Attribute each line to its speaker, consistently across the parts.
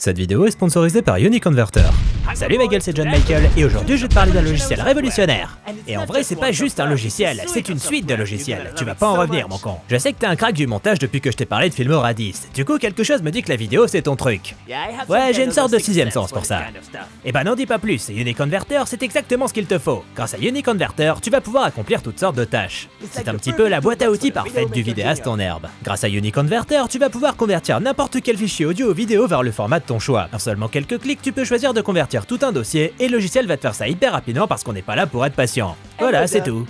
Speaker 1: Cette vidéo est sponsorisée par Uniconverter. Salut ma gueule, c'est John Michael et aujourd'hui je vais te parler d'un logiciel révolutionnaire. Et en vrai c'est pas juste un logiciel, c'est une suite de logiciels. Tu vas pas en revenir mon con. Je sais que t'es un crack du montage depuis que je t'ai parlé de Filmora 10. Du coup quelque chose me dit que la vidéo c'est ton truc. Ouais, j'ai une sorte de sixième sens pour ça. Et bah n'en dis pas plus, Uniconverter c'est exactement ce qu'il te faut. Grâce à Uniconverter, tu vas pouvoir accomplir toutes sortes de tâches. C'est un petit peu la boîte à outils parfaite du vidéaste en herbe. Grâce à Uniconverter, tu vas pouvoir convertir n'importe quel fichier audio ou vidéo vers le format de ton choix. En seulement quelques clics, tu peux choisir de convertir tout un dossier et le logiciel va te faire ça hyper rapidement parce qu'on n'est pas là pour être patient. Voilà, c'est tout.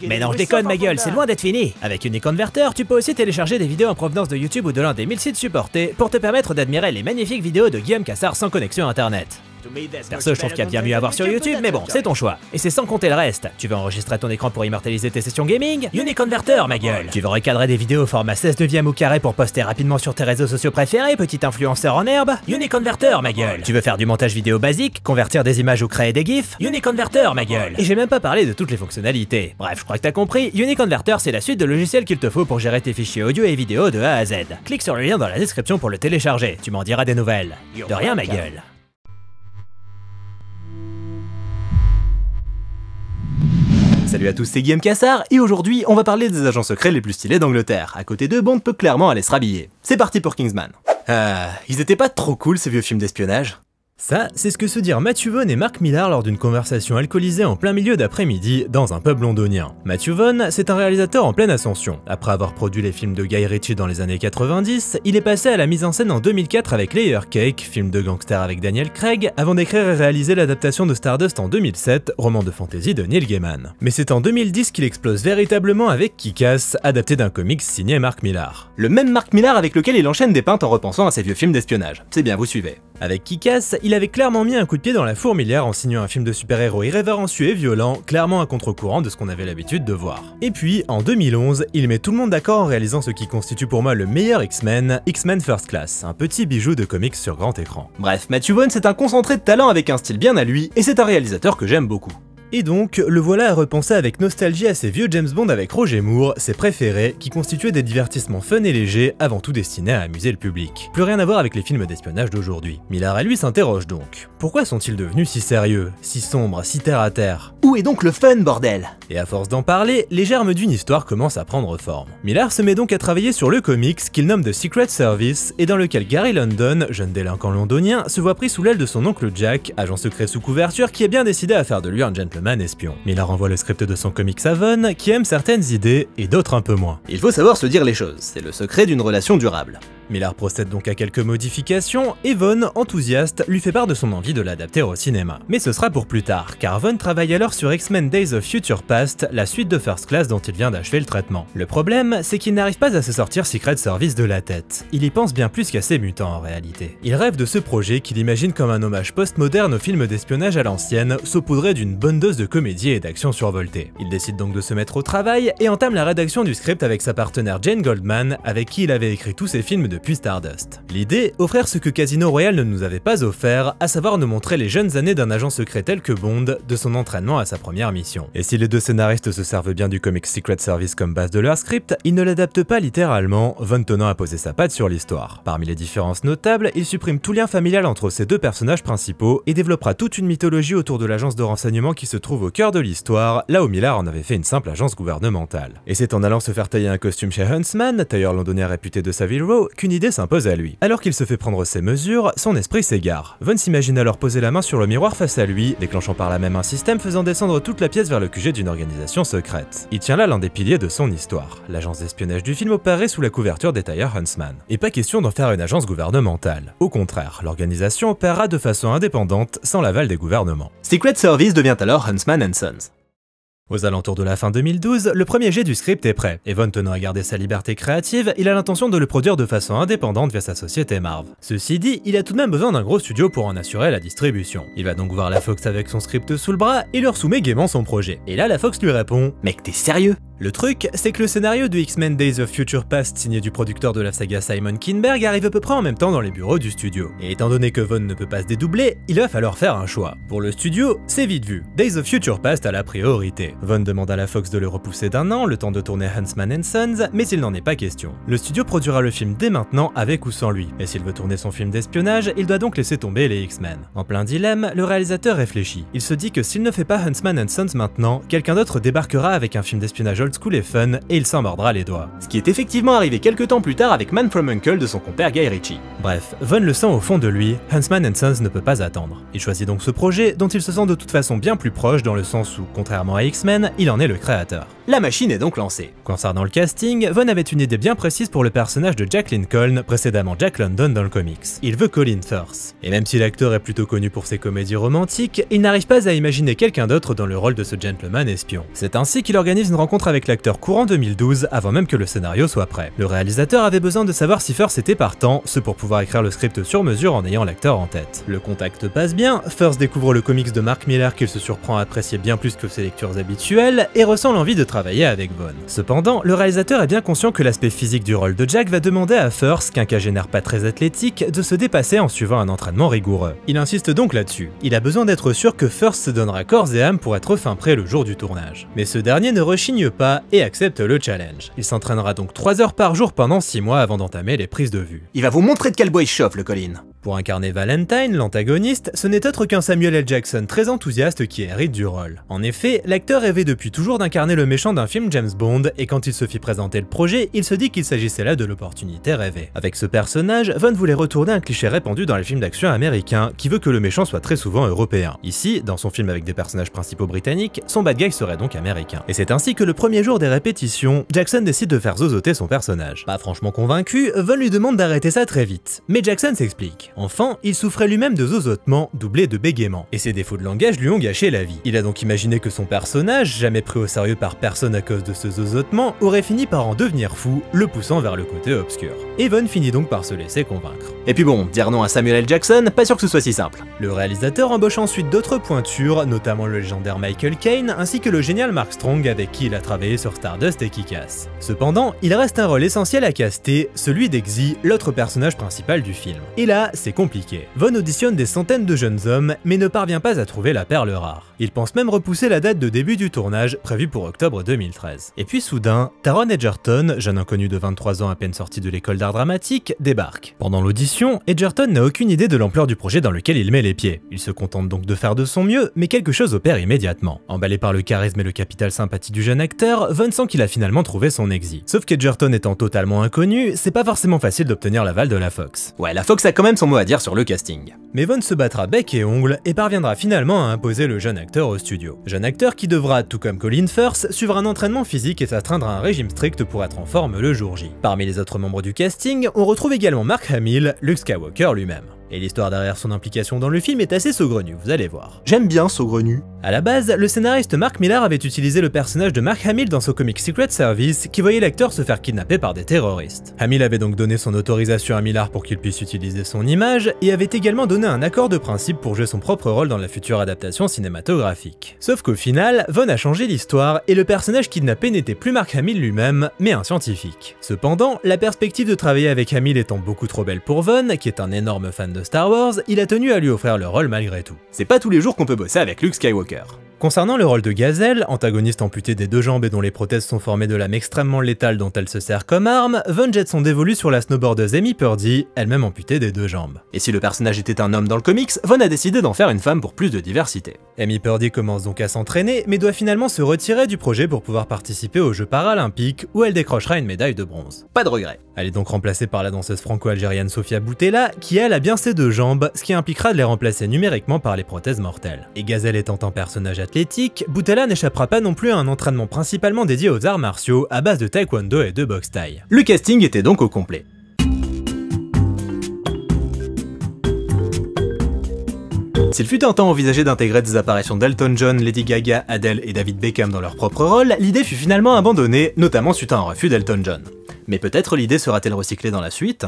Speaker 1: Mais non, je déconne ma gueule, c'est loin d'être fini. Avec Uniconverter, tu peux aussi télécharger des vidéos en provenance de YouTube ou de l'un des 1000 sites supportés pour te permettre d'admirer les magnifiques vidéos de Guillaume Cassard sans connexion internet. Perso, je trouve qu'il y a bien mieux à voir sur YouTube, mais bon, c'est ton choix. Et c'est sans compter le reste. Tu veux enregistrer ton écran pour immortaliser tes sessions gaming? Uniconverter, ma gueule. Tu veux recadrer des vidéos au format 16:9 ou carré pour poster rapidement sur tes réseaux sociaux préférés, petit influenceur en herbe? Uniconverter, ma gueule. Tu veux faire du montage vidéo basique, convertir des images ou créer des gifs? Uniconverter, ma gueule. Et j'ai même pas parlé de toutes les fonctionnalités. Bref, je crois que t'as compris, Uniconverter, c'est la suite de logiciels qu'il te faut pour gérer tes fichiers audio et vidéo de A à Z. Clique sur le lien dans la description pour le télécharger. Tu m'en diras des nouvelles. De rien, ma gueule. Salut à tous, c'est Guillaume Cassard et aujourd'hui on va parler des agents secrets les plus stylés d'Angleterre. À côté d'eux, Bond peut clairement aller se rhabiller. C'est parti pour Kingsman. Ils étaient pas trop cool ces vieux films d'espionnage? Ça, c'est ce que se dirent Matthew Vaughn et Mark Millar lors d'une conversation alcoolisée en plein milieu d'après-midi dans un pub londonien. Matthew Vaughn, c'est un réalisateur en pleine ascension. Après avoir produit les films de Guy Ritchie dans les années 90, il est passé à la mise en scène en 2004 avec Layer Cake, film de gangster avec Daniel Craig, avant d'écrire et réaliser l'adaptation de Stardust en 2007, roman de fantasy de Neil Gaiman. Mais c'est en 2010 qu'il explose véritablement avec Kick-Ass, adapté d'un comics signé Mark Millar. Le même Mark Millar avec lequel il enchaîne des peintes en repensant à ses vieux films d'espionnage. C'est bien, vous suivez. Avec Kick-Ass, il avait clairement mis un coup de pied dans la fourmilière en signant un film de super-héros irrévérencieux et violent, clairement à contre-courant de ce qu'on avait l'habitude de voir. Et puis, en 2011, il met tout le monde d'accord en réalisant ce qui constitue pour moi le meilleur X-Men, X-Men First Class, un petit bijou de comics sur grand écran. Bref, Matthew Vaughn c'est un concentré de talent avec un style bien à lui, et c'est un réalisateur que j'aime beaucoup. Et donc, le voilà à repenser avec nostalgie à ces vieux James Bond avec Roger Moore, ses préférés, qui constituaient des divertissements fun et légers, avant tout destinés à amuser le public. Plus rien à voir avec les films d'espionnage d'aujourd'hui. Millar à lui s'interroge donc. Pourquoi sont-ils devenus si sérieux, si sombres, si terre à terre? Où est donc le fun, bordel? Et à force d'en parler, les germes d'une histoire commencent à prendre forme. Millar se met donc à travailler sur le comics qu'il nomme The Secret Service, et dans lequel Gary London, jeune délinquant londonien, se voit pris sous l'aile de son oncle Jack, agent secret sous couverture qui est bien décidé à faire de lui un gentleman espion. Millar envoie le script de son comics à Vaughn, qui aime certaines idées et d'autres un peu moins. Il faut savoir se dire les choses, c'est le secret d'une relation durable. Millar procède donc à quelques modifications et Vaughn, enthousiaste, lui fait part de son envie de l'adapter au cinéma. Mais ce sera pour plus tard, car Vaughn travaille alors sur X-Men Days of Future Past, la suite de First Class dont il vient d'achever le traitement. Le problème, c'est qu'il n'arrive pas à se sortir Secret Service de la tête. Il y pense bien plus qu'à ses mutants en réalité. Il rêve de ce projet qu'il imagine comme un hommage post-moderne aux films d'espionnage à l'ancienne, saupoudré d'une bonne dose de comédie et d'action survoltée. Il décide donc de se mettre au travail et entame la rédaction du script avec sa partenaire Jane Goldman, avec qui il avait écrit tous ses films depuis Stardust. L'idée, offrir ce que Casino Royale ne nous avait pas offert, à savoir nous montrer les jeunes années d'un agent secret tel que Bond, de son entraînement à sa première mission. Et si les deux scénaristes se servent bien du comic Secret Service comme base de leur script, ils ne l'adaptent pas littéralement, Vaughn tenant à poser sa patte sur l'histoire. Parmi les différences notables, il supprime tout lien familial entre ces deux personnages principaux et développera toute une mythologie autour de l'agence de renseignement qui se trouve au cœur de l'histoire, là où Millar en avait fait une simple agence gouvernementale. Et c'est en allant se faire tailler un costume chez Huntsman, tailleur londonien réputé de Savile Row, qu'une idée s'impose à lui. Alors qu'il se fait prendre ses mesures, son esprit s'égare. Vaughn s'imagine alors poser la main sur le miroir face à lui, déclenchant par là même un système faisant descendre toute la pièce vers le QG d'une organisation secrète. Il tient là l'un des piliers de son histoire. L'agence d'espionnage du film opérait sous la couverture des tailleurs Huntsman. Et pas question d'en faire une agence gouvernementale. Au contraire, l'organisation opérera de façon indépendante, sans l'aval des gouvernements. Secret Service devient alors Huntsman & Sons. Aux alentours de la fin 2012, le premier jet du script est prêt, et Vaughn tenant à garder sa liberté créative, il a l'intention de le produire de façon indépendante via sa société Marv. Ceci dit, il a tout de même besoin d'un gros studio pour en assurer la distribution. Il va donc voir la Fox avec son script sous le bras et leur soumet gaiement son projet. Et là, la Fox lui répond « Mec, t'es sérieux ? Le truc, c'est que le scénario de X-Men Days of Future Past signé du producteur de la saga Simon Kinberg arrive à peu près en même temps dans les bureaux du studio. Et étant donné que Vaughn ne peut pas se dédoubler, il va falloir faire un choix. Pour le studio, c'est vite vu. Days of Future Past a la priorité. Vaughn demande à la Fox de le repousser d'1 an, le temps de tourner Huntsman & Sons, mais il n'en est pas question. Le studio produira le film dès maintenant avec ou sans lui. Et s'il veut tourner son film d'espionnage, il doit donc laisser tomber les X-Men. En plein dilemme, le réalisateur réfléchit. Il se dit que s'il ne fait pas Huntsman & Sons maintenant, quelqu'un d'autre débarquera avec un film d'espionnage old school et fun, et il s'en mordra les doigts. Ce qui est effectivement arrivé quelques temps plus tard avec Man from U.N.C.L.E. de son compère Guy Ritchie. Bref, Vaughn le sent au fond de lui, Huntsman & Sons ne peut pas attendre. Il choisit donc ce projet, dont il se sent de toute façon bien plus proche dans le sens où, contrairement à X-Men, il en est le créateur. La machine est donc lancée. Concernant le casting, Vaughn avait une idée bien précise pour le personnage de Jack Lincoln, précédemment Jack London dans le comics. Il veut Colin Firth. Et même si l'acteur est plutôt connu pour ses comédies romantiques, il n'arrive pas à imaginer quelqu'un d'autre dans le rôle de ce gentleman espion. C'est ainsi qu'il organise une rencontre avec l'acteur courant 2012, avant même que le scénario soit prêt. Le réalisateur avait besoin de savoir si Firth était partant, ce pour pouvoir écrire le script sur mesure en ayant l'acteur en tête. Le contact passe bien, Firth découvre le comics de Mark Millar qu'il se surprend à apprécier bien plus que ses lectures habituelles, et ressent l'envie de travailler avec Vaughn. Cependant, le réalisateur est bien conscient que l'aspect physique du rôle de Jack va demander à Firth, quinquagénaire pas très athlétique, de se dépasser en suivant un entraînement rigoureux. Il insiste donc là-dessus. Il a besoin d'être sûr que Firth se donnera corps et âme pour être fin prêt le jour du tournage. Mais ce dernier ne rechigne pas et accepte le challenge. Il s'entraînera donc 3 heures par jour pendant 6 mois avant d'entamer les prises de vue. Il va vous montrer de quel bois il chauffe, le Colin. Pour incarner Valentine, l'antagoniste, ce n'est autre qu'un Samuel L. Jackson très enthousiaste qui hérite du rôle. En effet, l'acteur rêvait depuis toujours d'incarner le méchant d'un film James Bond, et quand il se fit présenter le projet, il se dit qu'il s'agissait là de l'opportunité rêvée. Avec ce personnage, Vaughn voulait retourner un cliché répandu dans les films d'action américains, qui veut que le méchant soit très souvent européen. Ici, dans son film avec des personnages principaux britanniques, son bad guy serait donc américain. Et c'est ainsi que le premier jour des répétitions, Jackson décide de faire zozoter son personnage. Pas franchement convaincu, Vaughn lui demande d'arrêter ça très vite. Mais Jackson s'explique. Enfin, il souffrait lui-même de zozotement, doublé de bégaiement. Et ses défauts de langage lui ont gâché la vie. Il a donc imaginé que son personnage, jamais pris au sérieux par personne à cause de ce zozotement, aurait fini par en devenir fou, le poussant vers le côté obscur. Et Vaughn finit donc par se laisser convaincre. Et puis bon, dire non à Samuel L. Jackson, pas sûr que ce soit si simple. Le réalisateur embauche ensuite d'autres pointures, notamment le légendaire Michael Caine, ainsi que le génial Mark Strong avec qui il a travaillé sur Stardust et Kick-Ass. Cependant, il reste un rôle essentiel à caster, celui d'Eggsy, l'autre personnage principal du film. Et là, c'est compliqué. Vaughn auditionne des centaines de jeunes hommes, mais ne parvient pas à trouver la perle rare. Il pense même repousser la date de début du tournage, prévue pour octobre 2013. Et puis soudain, Taron Egerton, jeune inconnu de 23 ans à peine sorti de l'école d'art dramatique, débarque. Pendant l'audition, Egerton n'a aucune idée de l'ampleur du projet dans lequel il met les pieds. Il se contente donc de faire de son mieux, mais quelque chose opère immédiatement. Emballé par le charisme et le capital sympathie du jeune acteur, Vaughn sent qu'il a finalement trouvé son Eggsy. Sauf qu'Egerton étant totalement inconnu, c'est pas forcément facile d'obtenir l'aval de la Fox. Ouais, la Fox a quand même son mot à dire sur le casting. Mais Vaughn se battra bec et ongles et parviendra finalement à imposer le jeune acteur au studio. Jeune acteur qui devra, tout comme Colin Firth, suivre un entraînement physique et s'astreindre à un régime strict pour être en forme le jour J. Parmi les autres membres du casting, on retrouve également Mark Hamill, Luke Skywalker lui-même. Et l'histoire derrière son implication dans le film est assez saugrenue, vous allez voir. J'aime bien saugrenu. À la base, le scénariste Mark Millar avait utilisé le personnage de Mark Hamill dans son comic Secret Service, qui voyait l'acteur se faire kidnapper par des terroristes. Hamill avait donc donné son autorisation à Millar pour qu'il puisse utiliser son image, et avait également donné un accord de principe pour jouer son propre rôle dans la future adaptation cinématographique. Sauf qu'au final, Vaughn a changé l'histoire, et le personnage kidnappé n'était plus Mark Hamill lui-même, mais un scientifique. Cependant, la perspective de travailler avec Hamill étant beaucoup trop belle pour Vaughn, qui est un énorme fan de Star Wars, il a tenu à lui offrir le rôle malgré tout. C'est pas tous les jours qu'on peut bosser avec Luke Skywalker. Concernant le rôle de Gazelle, antagoniste amputé des 2 jambes et dont les prothèses sont formées de lame extrêmement létale dont elle se sert comme arme, Vaughn jette son dévolu sur la snowboardeuse Amy Purdy, elle-même amputée des 2 jambes. Et si le personnage était un homme dans le comics, Vaughn a décidé d'en faire une femme pour plus de diversité. Amy Purdy commence donc à s'entraîner, mais doit finalement se retirer du projet pour pouvoir participer aux Jeux Paralympiques, où elle décrochera une médaille de bronze. Pas de regret. Elle est donc remplacée par la danseuse franco-algérienne Sofia Boutella, qui elle a bien ses 2 jambes, ce qui impliquera de les remplacer numériquement par les prothèses mortelles. Et Gazelle étant un personnage athlétique, Boutella n'échappera pas non plus à un entraînement principalement dédié aux arts martiaux à base de taekwondo et de boxe thaï. Le casting était donc au complet. S'il fut un temps envisagé d'intégrer des apparitions d'Elton John, Lady Gaga, Adele et David Beckham dans leur propre rôle, l'idée fut finalement abandonnée, notamment suite à un refus d'Elton John. Mais peut-être l'idée sera-t-elle recyclée dans la suite ?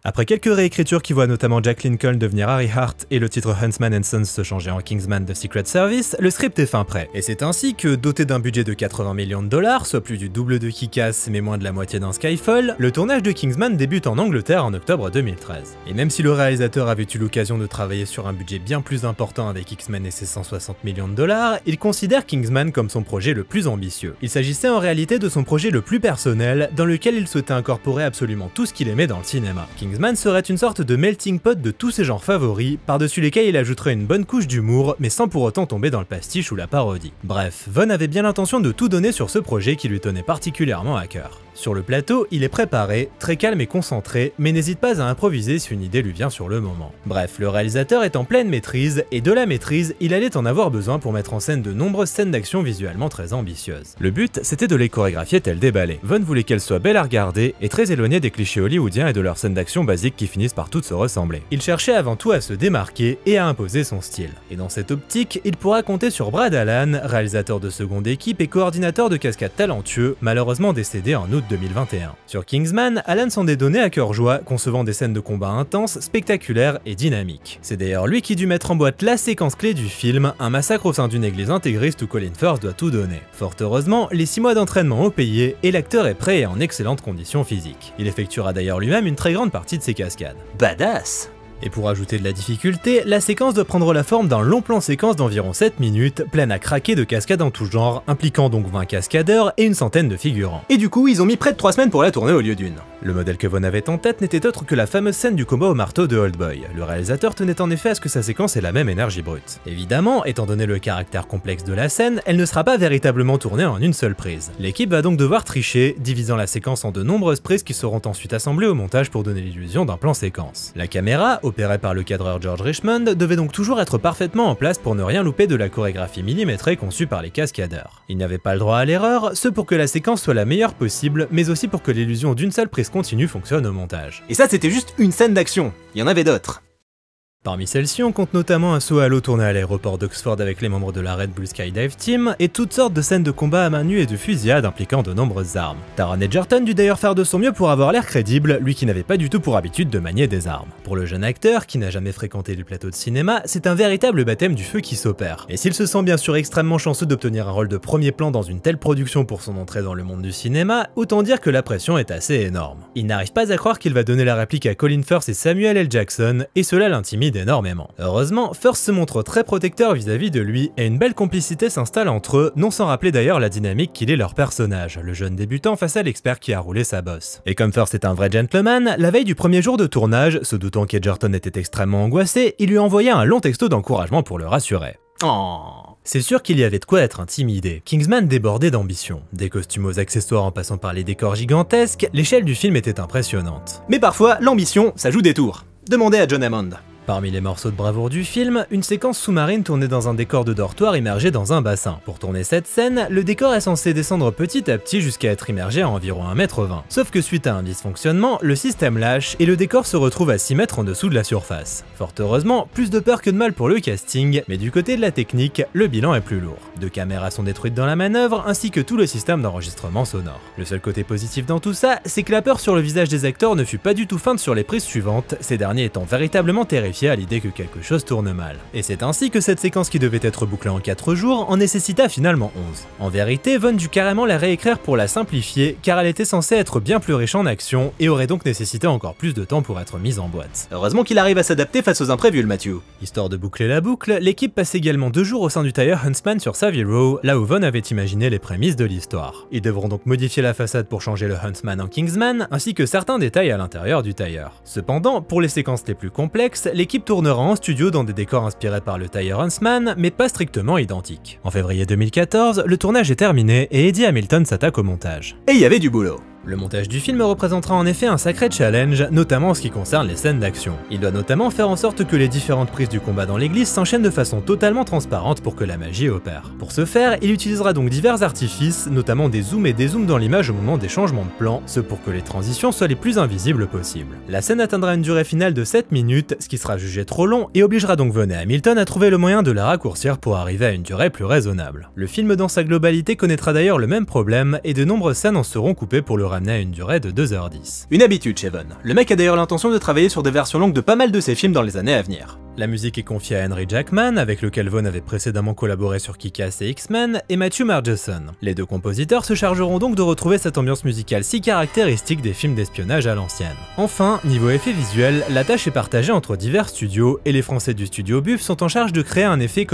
Speaker 1: Après quelques réécritures qui voient notamment Jack Lincoln devenir Harry Hart et le titre Huntsman & Sons se changer en Kingsman The Secret Service, le script est fin prêt. Et c'est ainsi que, doté d'un budget de 80 millions de dollars, soit plus du double de Kick-Ass mais moins de la moitié d'un Skyfall, le tournage de Kingsman débute en Angleterre en octobre 2013. Et même si le réalisateur avait eu l'occasion de travailler sur un budget bien plus important avec X-Men et ses 160 millions de dollars, il considère Kingsman comme son projet le plus ambitieux. Il s'agissait en réalité de son projet le plus personnel, dans lequel il souhaitait incorporer absolument tout ce qu'il aimait dans le cinéma. Kingsman serait une sorte de melting pot de tous ses genres favoris, par-dessus lesquels il ajouterait une bonne couche d'humour, mais sans pour autant tomber dans le pastiche ou la parodie. Bref, Vaughn avait bien l'intention de tout donner sur ce projet qui lui tenait particulièrement à cœur. Sur le plateau, il est préparé, très calme et concentré, mais n'hésite pas à improviser si une idée lui vient sur le moment. Bref, le réalisateur est en pleine maîtrise, et de la maîtrise, il allait en avoir besoin pour mettre en scène de nombreuses scènes d'action visuellement très ambitieuses. Le but, c'était de les chorégraphier telles des ballets. Vaughn voulait qu'elles soient belles à regarder, et très éloignées des clichés hollywoodiens et de leurs scènes d'action basiques qui finissent par toutes se ressembler. Il cherchait avant tout à se démarquer et à imposer son style. Et dans cette optique, il pourra compter sur Brad Allan, réalisateur de seconde équipe et coordinateur de cascades talentueux, malheureusement décédé en août 2021. Sur Kingsman, Allan s'en est donné à cœur joie, concevant des scènes de combat intenses, spectaculaires et dynamiques. C'est d'ailleurs lui qui dut mettre en boîte la séquence clé du film, un massacre au sein d'une église intégriste où Colin Firth doit tout donner. Fort heureusement, les 6 mois d'entraînement ont payé et l'acteur est prêt et en excellente condition physique. Il effectuera d'ailleurs lui-même une très grande partie de ses cascades. Badass! Et pour ajouter de la difficulté, la séquence doit prendre la forme d'un long plan séquence d'environ 7 minutes, pleine à craquer de cascades en tout genre, impliquant donc 20 cascadeurs et une centaine de figurants. Et du coup, ils ont mis près de 3 semaines pour la tourner au lieu d'une. Le modèle que Vaughn avait en tête n'était autre que la fameuse scène du combat au marteau de Old Boy. Le réalisateur tenait en effet à ce que sa séquence ait la même énergie brute. Évidemment, étant donné le caractère complexe de la scène, elle ne sera pas véritablement tournée en une seule prise. L'équipe va donc devoir tricher, divisant la séquence en de nombreuses prises qui seront ensuite assemblées au montage pour donner l'illusion d'un plan séquence. La caméra, opérée par le cadreur George Richmond, devait donc toujours être parfaitement en place pour ne rien louper de la chorégraphie millimétrée conçue par les cascadeurs. Il n'y avait pas le droit à l'erreur, ce pour que la séquence soit la meilleure possible, mais aussi pour que l'illusion d'une seule prise continue fonctionne au montage. Et ça, c'était juste une scène d'action, il y en avait d'autres. Parmi celles-ci, on compte notamment un saut à l'eau tourné à l'aéroport d'Oxford avec les membres de la Red Bull Skydive Team, et toutes sortes de scènes de combat à main nue et de fusillades impliquant de nombreuses armes. Taron Egerton dut d'ailleurs faire de son mieux pour avoir l'air crédible, lui qui n'avait pas du tout pour habitude de manier des armes. Pour le jeune acteur, qui n'a jamais fréquenté les plateaux de cinéma, c'est un véritable baptême du feu qui s'opère. Et s'il se sent bien sûr extrêmement chanceux d'obtenir un rôle de premier plan dans une telle production pour son entrée dans le monde du cinéma, autant dire que la pression est assez énorme. Il n'arrive pas à croire qu'il va donner la réplique à Colin Firth et Samuel L. Jackson, et cela l'intimide énormément. Heureusement, Firth se montre très protecteur vis-à-vis de lui, et une belle complicité s'installe entre eux, non sans rappeler d'ailleurs la dynamique qu'il est leur personnage, le jeune débutant face à l'expert qui a roulé sa bosse. Et comme Firth est un vrai gentleman, la veille du premier jour de tournage, se doutant qu'Egerton était extrêmement angoissé, il lui a envoyé un long texto d'encouragement pour le rassurer. Oh. C'est sûr qu'il y avait de quoi être intimidé. Kingsman débordait d'ambition. Des costumes aux accessoires en passant par les décors gigantesques, l'échelle du film était impressionnante. Mais parfois, l'ambition, ça joue des tours. Demandez à John Hammond. Parmi les morceaux de bravoure du film, une séquence sous-marine tournée dans un décor de dortoir immergé dans un bassin. Pour tourner cette scène, le décor est censé descendre petit à petit jusqu'à être immergé à environ 1,20 m. Sauf que suite à un dysfonctionnement, le système lâche et le décor se retrouve à 6 mètres en dessous de la surface. Fort heureusement, plus de peur que de mal pour le casting, mais du côté de la technique, le bilan est plus lourd. 2 caméras sont détruites dans la manœuvre, ainsi que tout le système d'enregistrement sonore. Le seul côté positif dans tout ça, c'est que la peur sur le visage des acteurs ne fut pas du tout feinte sur les prises suivantes, ces derniers étant véritablement terrifiés à l'idée que quelque chose tourne mal. Et c'est ainsi que cette séquence qui devait être bouclée en 4 jours en nécessita finalement 11. En vérité, Vaughn dut carrément la réécrire pour la simplifier, car elle était censée être bien plus riche en action et aurait donc nécessité encore plus de temps pour être mise en boîte. Heureusement qu'il arrive à s'adapter face aux imprévus, le Matthew. Histoire de boucler la boucle, l'équipe passe également 2 jours au sein du tailleur Huntsman sur Savile Row, là où Vaughn avait imaginé les prémices de l'histoire. Ils devront donc modifier la façade pour changer le Huntsman en Kingsman, ainsi que certains détails à l'intérieur du tailleur. Cependant, pour les séquences les plus complexes, l'équipe tournera en studio dans des décors inspirés par le tailleur Huntsman, mais pas strictement identiques. En février 2014, le tournage est terminé et Eddie Hamilton s'attaque au montage. Et il y avait du boulot. Le montage du film représentera en effet un sacré challenge, notamment en ce qui concerne les scènes d'action. Il doit notamment faire en sorte que les différentes prises du combat dans l'église s'enchaînent de façon totalement transparente pour que la magie opère. Pour ce faire, il utilisera donc divers artifices, notamment des zooms et dézooms dans l'image au moment des changements de plan, ce pour que les transitions soient les plus invisibles possibles. La scène atteindra une durée finale de 7 minutes, ce qui sera jugé trop long et obligera donc Vaughn et Hamilton à trouver le moyen de la raccourcir pour arriver à une durée plus raisonnable. Le film dans sa globalité connaîtra d'ailleurs le même problème et de nombreuses scènes en seront coupées pour le ramener à une durée de 2h10. Une habitude chez Vaughn. Le mec a d'ailleurs l'intention de travailler sur des versions longues de pas mal de ses films dans les années à venir. La musique est confiée à Henry Jackman, avec lequel Vaughn avait précédemment collaboré sur Kick-Ass et X-Men, et Matthew Margeson. Les deux compositeurs se chargeront donc de retrouver cette ambiance musicale si caractéristique des films d'espionnage à l'ancienne. Enfin, niveau effets visuels, la tâche est partagée entre divers studios, et les Français du studio Buff sont en charge de créer un effet,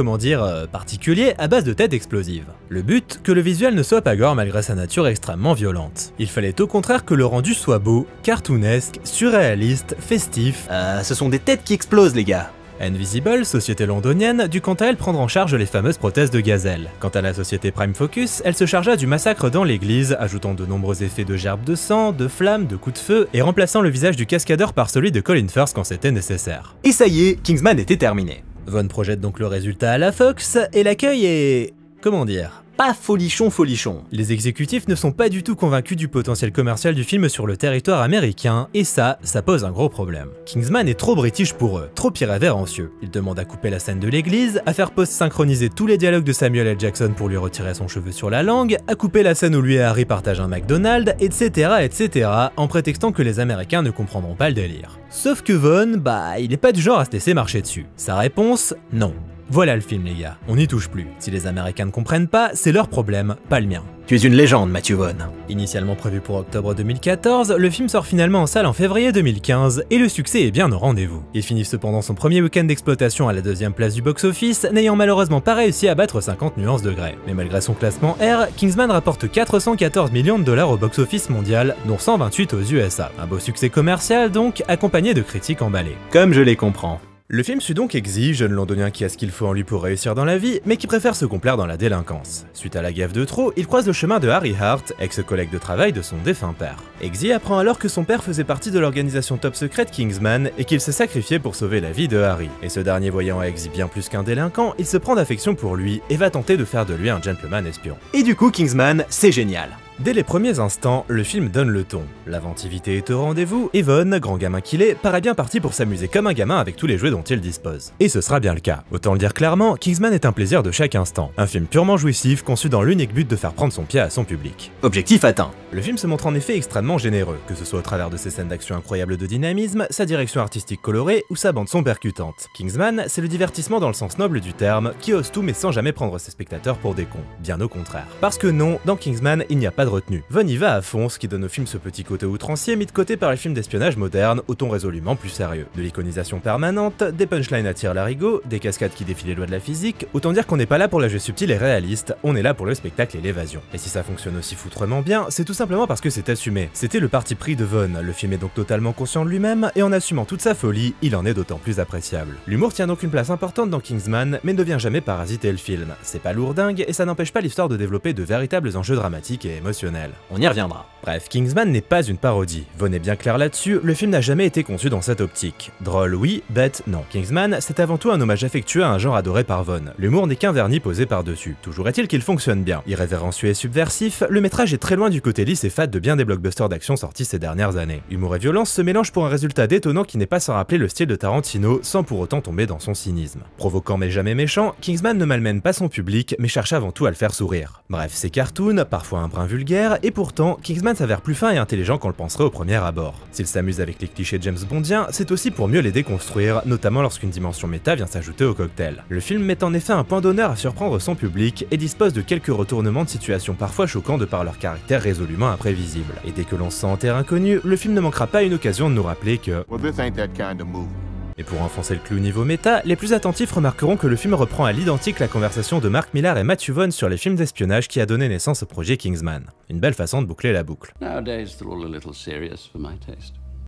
Speaker 1: particulier à base de têtes explosives. Le but, que le visuel ne soit pas gore malgré sa nature extrêmement violente. Il fallait au contraire que le rendu soit beau, cartoonesque, surréaliste, festif.
Speaker 2: Ce sont des têtes qui explosent, les gars.
Speaker 1: Invisible, société londonienne, dut quant à elle prendre en charge les fameuses prothèses de gazelle. Quant à la société Prime Focus, elle se chargea du massacre dans l'église, ajoutant de nombreux effets de gerbes de sang, de flammes, de coups de feu, et remplaçant le visage du cascadeur par celui de Colin Firth quand c'était nécessaire.
Speaker 2: Et ça y est, Kingsman était terminé.
Speaker 1: Vaughn projette donc le résultat à la Fox, et l'accueil est... comment dire ?
Speaker 2: Pas folichon.
Speaker 1: Les exécutifs ne sont pas du tout convaincus du potentiel commercial du film sur le territoire américain, et ça pose un gros problème. Kingsman est trop british pour eux, trop irrévérencieux. Ils demandent à couper la scène de l'église, à faire post-synchroniser tous les dialogues de Samuel L. Jackson pour lui retirer son cheveu sur la langue, à couper la scène où lui et Harry partagent un McDonald's, etc., en prétextant que les Américains ne comprendront pas le délire. Sauf que Vaughn, il est pas du genre à se laisser marcher dessus. Sa réponse, non. Voilà le film les gars, on n'y touche plus. Si les Américains ne comprennent pas, c'est leur problème, pas le mien.
Speaker 2: Tu es une légende, Matthew Vaughn.
Speaker 1: Initialement prévu pour octobre 2014, le film sort finalement en salle en février 2015, et le succès est bien au rendez-vous. Il finit cependant son premier week-end d'exploitation à la 2e place du box-office, n'ayant malheureusement pas réussi à battre 50 nuances degrés. Mais malgré son classement R, Kingsman rapporte 414 millions de dollars au box-office mondial, dont 128 aux USA. Un beau succès commercial donc, accompagné de critiques emballées.
Speaker 2: Comme je les comprends.
Speaker 1: Le film suit donc Eggsy, jeune londonien qui a ce qu'il faut en lui pour réussir dans la vie, mais qui préfère se complaire dans la délinquance. Suite à la gaffe de trop, il croise le chemin de Harry Hart, ex-collègue de travail de son défunt père. Eggsy apprend alors que son père faisait partie de l'organisation top secrète Kingsman et qu'il s'est sacrifié pour sauver la vie de Harry. Et ce dernier voyant Eggsy bien plus qu'un délinquant, il se prend d'affection pour lui et va tenter de faire de lui un gentleman espion.
Speaker 2: Et du coup, Kingsman, c'est génial.
Speaker 1: Dès les premiers instants, le film donne le ton. L'inventivité est au rendez-vous, et Vaughn, grand gamin qu'il est, paraît bien parti pour s'amuser comme un gamin avec tous les jouets dont il dispose. Et ce sera bien le cas. Autant le dire clairement, Kingsman est un plaisir de chaque instant. Un film purement jouissif, conçu dans l'unique but de faire prendre son pied à son public.
Speaker 2: Objectif atteint.
Speaker 1: Le film se montre en effet extrêmement généreux, que ce soit au travers de ses scènes d'action incroyables de dynamisme, sa direction artistique colorée ou sa bande-son percutante. Kingsman, c'est le divertissement dans le sens noble du terme, qui ose tout mais sans jamais prendre ses spectateurs pour des cons. Bien au contraire. Parce que non, dans Kingsman, il n'y a pas de retenue. Vaughn y va à fond, ce qui donne au film ce petit côté outrancier mis de côté par les films d'espionnage modernes, au ton résolument plus sérieux. De l'iconisation permanente, des punchlines à tir larigot, des cascades qui défient les lois de la physique, autant dire qu'on n'est pas là pour la jeu subtil et réaliste, on est là pour le spectacle et l'évasion. Et si ça fonctionne aussi foutrement bien, c'est tout simplement parce que c'est assumé. C'était le parti pris de Vaughn, le film est donc totalement conscient de lui-même, et en assumant toute sa folie, il en est d'autant plus appréciable. L'humour tient donc une place importante dans Kingsman, mais ne vient jamais parasiter le film. C'est pas lourdingue, et ça n'empêche pas l'histoire de développer de véritables enjeux dramatiques et émotionnels.
Speaker 2: On y reviendra.
Speaker 1: Bref, Kingsman n'est pas une parodie. Vaughn est bien clair là-dessus, le film n'a jamais été conçu dans cette optique. Drôle oui, bête non. Kingsman, c'est avant tout un hommage affectueux à un genre adoré par Vaughn. L'humour n'est qu'un vernis posé par-dessus. Toujours est-il qu'il fonctionne bien. Irrévérencieux et subversif, le métrage est très loin du côté lisse et fade de bien des blockbusters d'action sortis ces dernières années. Humour et violence se mélangent pour un résultat détonnant qui n'est pas sans rappeler le style de Tarantino, sans pour autant tomber dans son cynisme. Provoquant mais jamais méchant, Kingsman ne malmène pas son public, mais cherche avant tout à le faire sourire. Bref, c'est cartoon, parfois un brin vulgaire, et pourtant, Kingsman s'avère plus fin et intelligent qu'on le penserait au premier abord. S'il s'amuse avec les clichés James Bondiens, c'est aussi pour mieux les déconstruire, notamment lorsqu'une dimension méta vient s'ajouter au cocktail. Le film met en effet un point d'honneur à surprendre son public et dispose de quelques retournements de situation parfois choquants de par leur caractère résolument imprévisible. Et dès que l'on se sent en terre inconnue, le film ne manquera pas une occasion de nous rappeler que... Et pour enfoncer le clou niveau méta, les plus attentifs remarqueront que le film reprend à l'identique la conversation de Mark Millar et Matthew Vaughn sur les films d'espionnage qui a donné naissance au projet Kingsman. Une belle façon de boucler la boucle.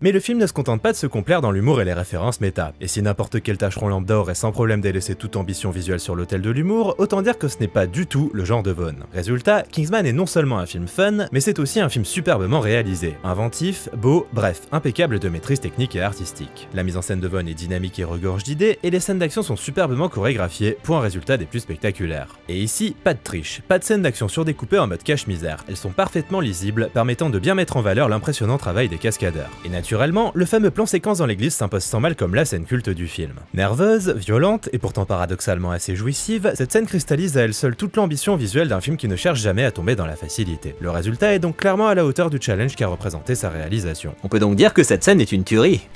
Speaker 1: Mais le film ne se contente pas de se complaire dans l'humour et les références méta. Et si n'importe quel tâcheron lambda aurait sans problème délaissé toute ambition visuelle sur l'autel de l'humour, autant dire que ce n'est pas du tout le genre de Vaughn. Résultat, Kingsman est non seulement un film fun, mais c'est aussi un film superbement réalisé. Inventif, beau, bref, impeccable de maîtrise technique et artistique. La mise en scène de Vaughn est dynamique et regorge d'idées, et les scènes d'action sont superbement chorégraphiées, pour un résultat des plus spectaculaires. Et ici, pas de triche, pas de scènes d'action surdécoupées en mode cache-misère. Elles sont parfaitement lisibles, permettant de bien mettre en valeur l'impressionnant travail des cascadeurs. Et naturellement, naturellement, le fameux plan séquence dans l'église s'impose sans mal comme la scène culte du film. Nerveuse, violente et pourtant paradoxalement assez jouissive, cette scène cristallise à elle seule toute l'ambition visuelle d'un film qui ne cherche jamais à tomber dans la facilité. Le résultat est donc clairement à la hauteur du challenge qu'a représenté sa réalisation.
Speaker 2: On peut donc dire que cette scène est une tuerie.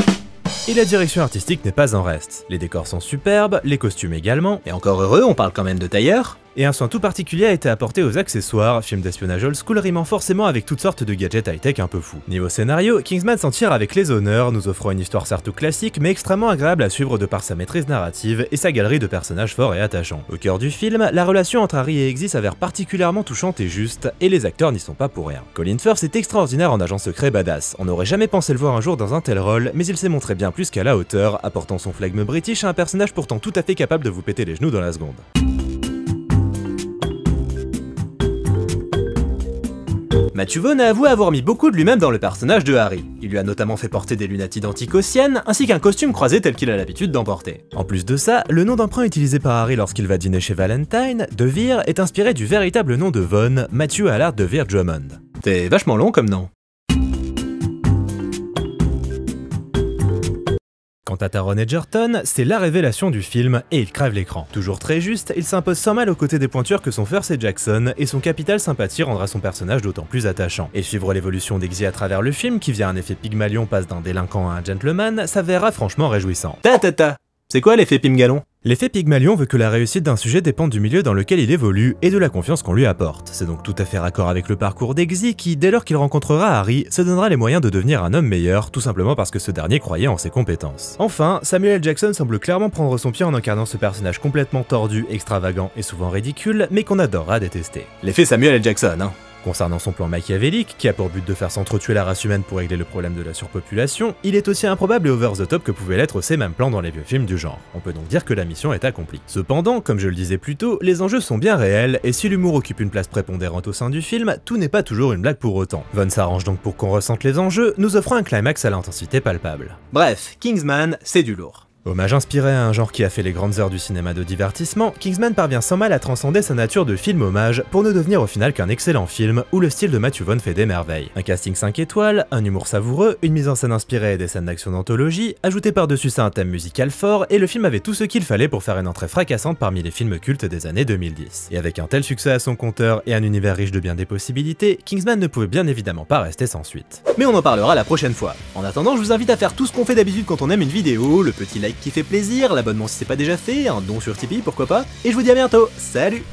Speaker 1: Et la direction artistique n'est pas en reste. Les décors sont superbes, les costumes également,
Speaker 2: Et encore heureux, on parle quand même de tailleur.
Speaker 1: et un soin tout particulier a été apporté aux accessoires, film d'espionnage old school rimant forcément avec toutes sortes de gadgets high-tech un peu fous. Niveau scénario, Kingsman s'en tire avec les honneurs, nous offrant une histoire certes classique mais extrêmement agréable à suivre de par sa maîtrise narrative et sa galerie de personnages forts et attachants. Au cœur du film, la relation entre Harry et Eggsy s'avère particulièrement touchante et juste, et les acteurs n'y sont pas pour rien. Colin Firth est extraordinaire en agent secret badass, on n'aurait jamais pensé le voir un jour dans un tel rôle, mais il s'est montré bien plus qu'à la hauteur, apportant son flegme british à un personnage pourtant tout à fait capable de vous péter les genoux dans la seconde.
Speaker 2: Matthew Vaughn a avoué avoir mis beaucoup de lui-même dans le personnage de Harry. Il lui a notamment fait porter des lunettes identiques aux siennes, ainsi qu'un costume croisé tel qu'il a l'habitude d'en porter.
Speaker 1: En plus de ça, le nom d'emprunt utilisé par Harry lorsqu'il va dîner chez Valentine, DeVere, est inspiré du véritable nom de Vaughn, Matthew Allard DeVere Drummond.
Speaker 2: C'est vachement long comme nom.
Speaker 1: Quant à Taron Egerton, c'est la révélation du film et il crève l'écran. Toujours très juste, il s'impose sans mal aux côtés des pointures que sont Firth et Jackson, et son capital sympathie rendra son personnage d'autant plus attachant. Et suivre l'évolution d'Eggsy à travers le film, qui via un effet Pygmalion passe d'un délinquant à un gentleman, s'avérera franchement réjouissant.
Speaker 2: C'est quoi l'effet Pygmalion?
Speaker 1: L'effet Pygmalion veut que la réussite d'un sujet dépende du milieu dans lequel il évolue et de la confiance qu'on lui apporte. C'est donc tout à fait raccord avec le parcours d'Eggsy qui, dès lors qu'il rencontrera Harry, se donnera les moyens de devenir un homme meilleur, tout simplement parce que ce dernier croyait en ses compétences. Enfin, Samuel L. Jackson semble clairement prendre son pied en incarnant ce personnage complètement tordu, extravagant et souvent ridicule, mais qu'on adorera détester.
Speaker 2: L'effet Samuel L. Jackson, hein.
Speaker 1: Concernant son plan machiavélique, qui a pour but de faire s'entretuer la race humaine pour régler le problème de la surpopulation, il est aussi improbable et over the top que pouvaient l'être ces mêmes plans dans les vieux films du genre. On peut donc dire que la mission est accomplie. Cependant, comme je le disais plus tôt, les enjeux sont bien réels, et si l'humour occupe une place prépondérante au sein du film, tout n'est pas toujours une blague pour autant. Vaughn s'arrange donc pour qu'on ressente les enjeux, nous offrant un climax à l'intensité palpable.
Speaker 2: Bref, Kingsman, c'est du lourd.
Speaker 1: Hommage inspiré à un genre qui a fait les grandes heures du cinéma de divertissement, Kingsman parvient sans mal à transcender sa nature de film hommage pour ne devenir au final qu'un excellent film où le style de Matthew Vaughn fait des merveilles. Un casting 5 étoiles, un humour savoureux, une mise en scène inspirée et des scènes d'action d'anthologie, ajouté par-dessus ça un thème musical fort, et le film avait tout ce qu'il fallait pour faire une entrée fracassante parmi les films cultes des années 2010. Et avec un tel succès à son compteur et un univers riche de bien des possibilités, Kingsman ne pouvait bien évidemment pas rester sans suite.
Speaker 2: Mais on en parlera la prochaine fois. En attendant, je vous invite à faire tout ce qu'on fait d'habitude quand on aime une vidéo, le petit like qui fait plaisir, l'abonnement si c'est pas déjà fait, un don sur Tipeee pourquoi pas, et je vous dis à bientôt, salut!